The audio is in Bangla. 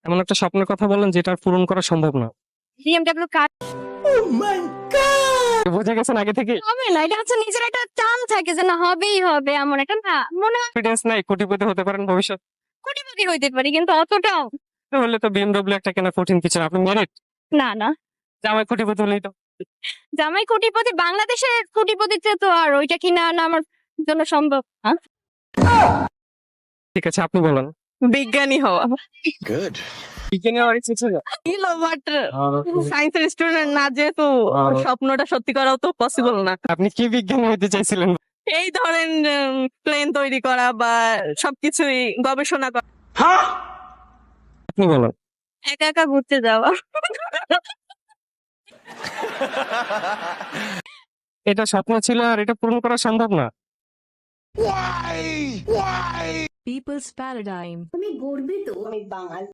এমন একটা স্বপ্নের কথা বলেন যেটা আর পূরণ করা সম্ভব না। বিএমডব্লিউ কার বুঝে গেছেন আগে থেকে? হবে না, এটা হচ্ছে নিজের একটা টান থাকে যে না হবেই হবে, এমন একটা না মনে হয় কনফিডেন্স নাই কোটিপতি হতে পারেন ভবিষ্যৎ? কোটিপতি হইতে পারি কিন্তু অতটাও হলে তো বিএমডব্লিউ একটা কেনা কঠিন কিছু না। আপনি মেরিট না। না, জামাই কোটিপতি হলেই তো। জামাই কোটিপতি, বাংলাদেশের কোটিপতিতে তো আর ওইটা কিনা আনা আমার জন্য সম্ভব না। ঠিক আছে, আপনি বলেন। বিজ্ঞানী হওয়া Good. বিজ্ঞানী হওয়ার ইচ্ছে ছিল? ছিল, বাট সায়েন্সের স্টুডেন্ট না, যেহেতু স্বপ্নটা সত্যি করাও তো পসিবল না। আপনি কি বিজ্ঞানী হতে চাইছিলেন? এই ধরেন প্লেন তৈরি করা বা সবকিছুই গবেষণা করা। আপনি বলেন। একা একা ঘুরতে যাওয়া। এটা স্বপ্ন ছিল আর এটা পূরণ করা সম্ভব না। Why? Why? People's Paradigm. আমি গর্বিত আমি বাঙালি।